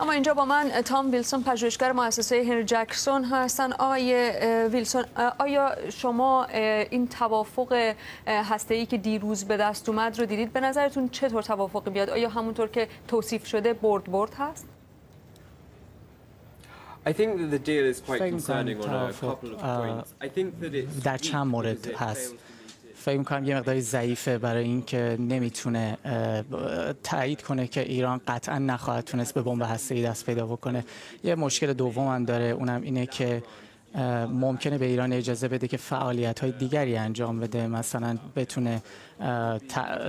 اما اینجا با من تام ویلسون پژوهشگر مؤسسه هنری جکسون هستن. آقای ویلسون، آیا شما این توافق هسته‌ای که دیروز به دست اومد رو دیدید؟ به نظرتون چطور توافقی بیاد؟ آیا همونطور که توصیف شده برد هست؟ فکر می‌کنم توافق در چند مورد هست. فکر می‌کنم یه مقداری ضعیفه برای اینکه نمیتونه تایید کنه که ایران قطعا نخواهد تونست به بمب هسته‌ای دست پیدا بکنه. یه مشکل دوم هم داره، اونم اینه که ممکنه به ایران اجازه بده که فعالیت‌های دیگری انجام بده، مثلا بتونه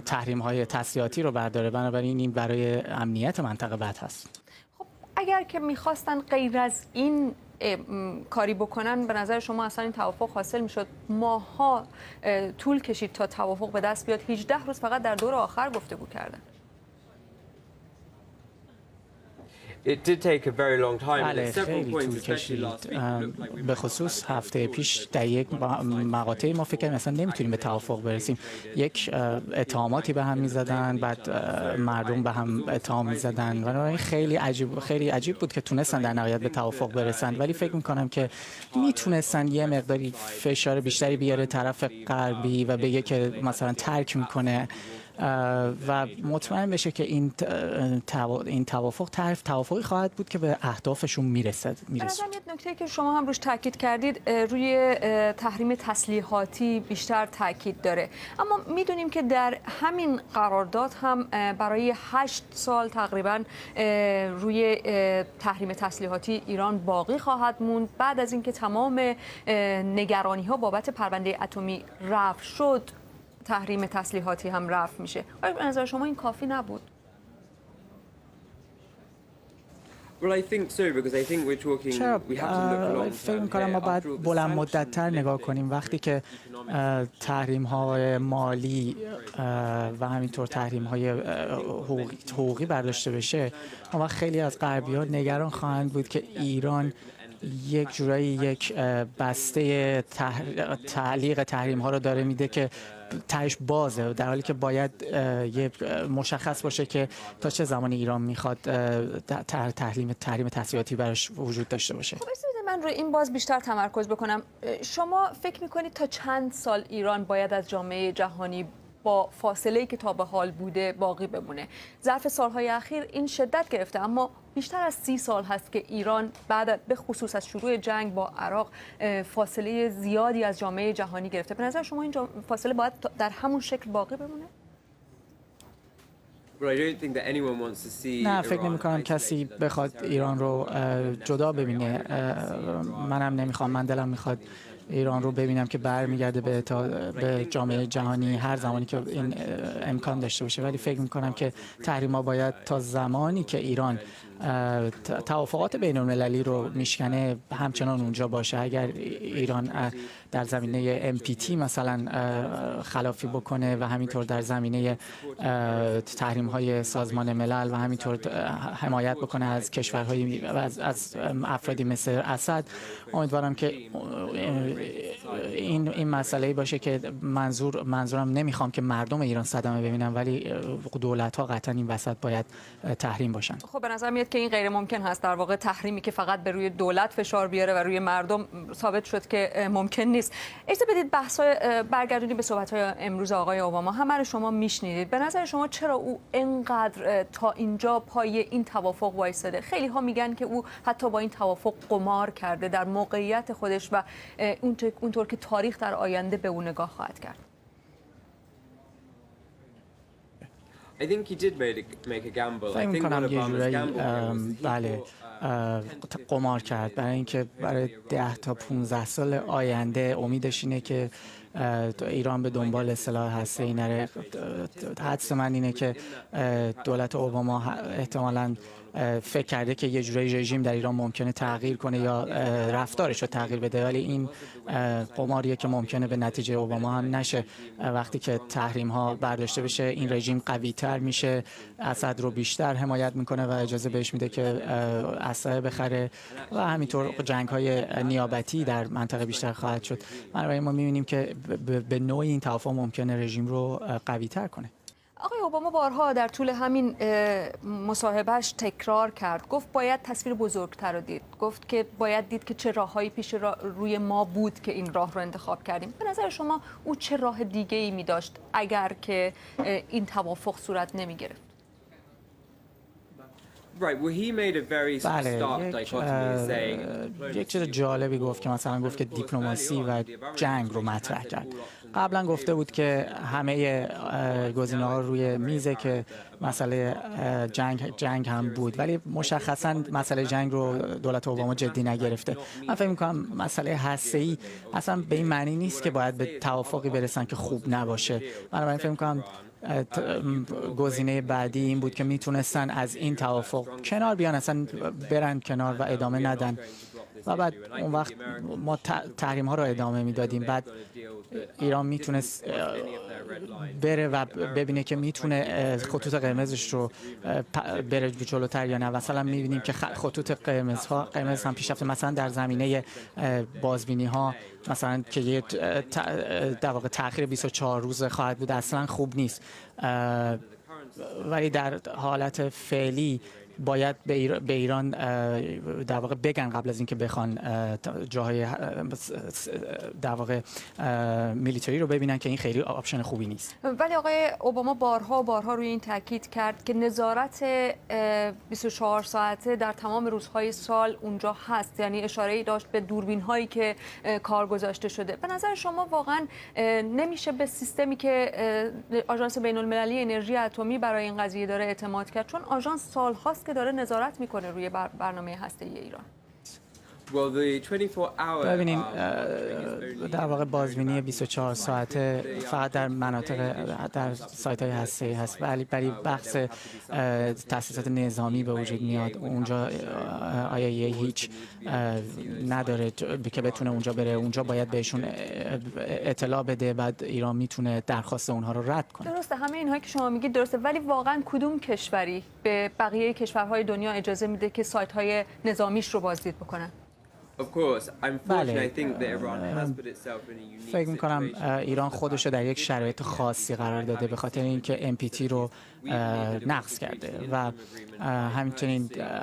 تحریم‌های تسلیحاتی رو برداره. بنابراین این برای امنیت منطقه بد هست. خب اگر که می‌خواستن غیر از این کاری بکنن، به نظر شما اصلا این توافق حاصل میشد؟ ماها طول کشید تا توافق به دست بیاد. 18 روز فقط در دور آخر گفتگو کردن. بله، خیلی طول کشید. به خصوص هفته پیش در یک مقاطعی ما فکر کردیم مثلا نمیتونیم به توافق برسیم. یک اتهاماتی به هم میزدن، بعد مردم به هم اتهام میزدن. بنابراین خیلی عجیب بود که تونستن در نهایت به توافق برسن، ولی فکر میکنم که میتونستن یه مقداری فشار بیشتری بیاره طرف غربی و بگه که مثلا ترک میکنه و مطمئن بشه که این توافق توافقی خواهد بود که به اهدافشون میرسد. یه نکته که شما هم روش تاکید کردید، روی تحریم تسلیحاتی بیشتر تاکید داره، اما میدونیم که در همین قرارداد هم برای 8 سال تقریبا روی تحریم تسلیحاتی ایران باقی خواهد موند. بعد از اینکه تمام نگرانی ها بابت پرونده اتمی رفع شد، تحریم تسلیحاتی هم رفع میشه. آیا به نظر شما این کافی نبود؟ چرا؟ فکر می‌کنم ما باید بلند مدت‌تر نگاه کنیم. وقتی که تحریم‌های مالی و همینطور تحریم‌های حقوقی برداشته بشه، اما خیلی از غربی‌ها نگران خواهند بود که ایران یک جورایی یک بسته تعلیق تحریم ها رو داره میده که تهش بازه، در حالی که باید مشخص باشه که تا چه زمانی ایران میخواد تحریم تسلیحاتی براش وجود داشته باشه. خب من روی این باز بیشتر تمرکز بکنم. شما فکر میکنید تا چند سال ایران باید از جامعه جهانی با فاصله‌ای که تا به حال بوده باقی بمونه؟ ظرف سالهای اخیر این شدت گرفته، اما بیشتر از 30 سال هست که ایران بعد به خصوص از شروع جنگ با عراق فاصله زیادی از جامعه جهانی گرفته. به نظر شما این فاصله باید در همون شکل باقی بمونه؟ نه، فکر نمی کنم کسی بخواد ایران رو جدا ببینه. منم نمیخوام، من دلم میخواد ایران رو ببینم که برمیگرده به جامعه جهانی هر زمانی که این امکان داشته باشه. ولی فکر میکنم که تحریم‌ها باید تا زمانی که ایران توافقات بین المللی رو میشکنه همچنان اونجا باشه. اگر ایران در زمینه MPT مثلا خلافی بکنه و همینطور در زمینه تحریم‌های سازمان ملل و همینطور حمایت بکنه از کشورهای از افرادی مثل اسد، امیدوارم که این مسئله باشه که منظورم نمیخوام که مردم ایران صدمه ببینن، ولی دولت‌ها قطعا این وسط باید تحریم باشن. خب به نظر میاد که این غیر ممکن هست. در واقع تحریمی که فقط به روی دولت فشار بیاره و روی مردم ثابت شد که ممکن نیست. اجازه بدید برگردونیم به صحبت‌های امروز آقای اوباما. همه رو شما میشنیدید. به نظر شما چرا او اینقدر تا اینجا پای این توافق وایساده؟ خیلی ها میگن که او حتی با این توافق قمار کرده در موقعیت خودش و اونطور که تاریخ در آینده به اون نگاه خواهد کرد. فکر می‌کنم یه جورایی بله قمار کرد، برای اینکه برای 10 تا 15 سال آینده امیدش اینه که ایران به دنبال سلاح هسته‌ای نره. حدس من اینه که دولت اوباما احتمالاً فکر کرده که یه جورایی رژیم در ایران ممکنه تغییر کنه یا رفتارش رو تغییر بده، ولی این قماریه که ممکنه به نتیجه اوباما هم نشه. وقتی که تحریم ها برداشته بشه، این رژیم قوی تر میشه، اسد رو بیشتر حمایت میکنه و اجازه بهش میده که اسلحه بخره و همینطور جنگ های نیابتی در منطقه بیشتر خواهد شد. بنابراین ما میبینیم که به نوعی این توافق ممکنه رژیم رو قوی تر کنه. آقای اوباما بارها در طول همین مصاحبهش تکرار کرد، گفت باید تصویر بزرگتر رو دید، گفت که باید دید که چه راههایی پیش روی ما بود که این راه رو انتخاب کردیم. به نظر شما او چه راه دیگه ای می داشت اگر که این توافق صورت نمی گرفت؟ بله، یک چیز جالبی گفت که مثلا گفت که دیپلماسی و جنگ رو مطرح کرد. قبلا گفته بود که همه گزینه‌ها روی میزه که مسئله جنگ هم بود، ولی مشخصا مسئله جنگ رو دولت اوباما جدی نگرفته. من فکر می‌کنم مسئله هسته‌ای اصلا به این معنی نیست که باید به توافقی برسن که خوب نباشه. من فکر می‌کنم گزینه بعدی این بود که میتونستن از این توافق کنار بیان، اصلا برن کنار و ادامه ندن و بعد اون وقت ما تحریم ها رو ادامه میدادیم. بعد ایران میتونست بره و ببینه که میتونه خطوط قرمزش رو بره جلوتر یا نه. مثلا میبینیم که خطوط قرمز هم پیشرفته، مثلا در زمینه بازبینی ها، مثلا که یه در واقع تأخیر 24 روز خواهد بود، اصلا خوب نیست. ولی در حالت فعلی باید به ایران در واقع بگن قبل از اینکه بخوان جاهای در واقع میلیتری رو ببینن که این خیلی آپشن خوبی نیست. ولی آقای اوباما بارها روی این تاکید کرد که نظارت 24 ساعته در تمام روزهای سال اونجا هست، یعنی اشاره‌ای داشت به دوربین هایی که کار گذاشته شده. به نظر شما واقعا نمیشه به سیستمی که آژانس بین‌المللی انرژی اتمی برای این قضیه داره اعتماد کرد؟ چون آژانس سال‌هاست که داره نظارت میکنه روی برنامه هسته‌ای ایران. ببینید، در واقع بازبینی 24 ساعته فقط در مناطق در سایت‌های هسته‌ای هست، ولی بحث تأسیسات نظامی به وجود میاد. اونجا IAEA هیچ نداره که بتونه اونجا بره. اونجا باید بهشون اطلاع بده، بعد ایران میتونه درخواست اونها رو رد کنه. درسته، همه اینهایی که شما میگید درسته، ولی واقعا کدوم کشوری به بقیه کشورهای دنیا اجازه میده که سایت‌های نظامیش رو بازدید بکنن؟ بله، فکر می‌کنم ایران خودش رو در یک شرایط خاصی قرار داده به خاطر اینکه NPT رو نقض کرده و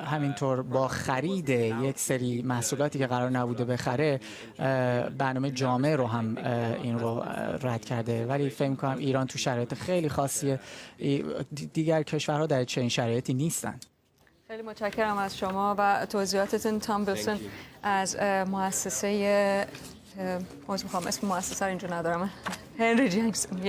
همینطور با خرید یک سری محصولاتی که قرار نبوده بخره، برنامه جامع رو هم این رو رد کرده. ولی فکر می‌کنم ایران تو شرایط خیلی خاصیه، دیگر کشورها در چنین شرایطی نیستن. خیلی متشکرم از شما و توضیحاتتون. تام ویلسون از مؤسسه اسم مؤسسه رو اینجا ندارم، هنری جکسون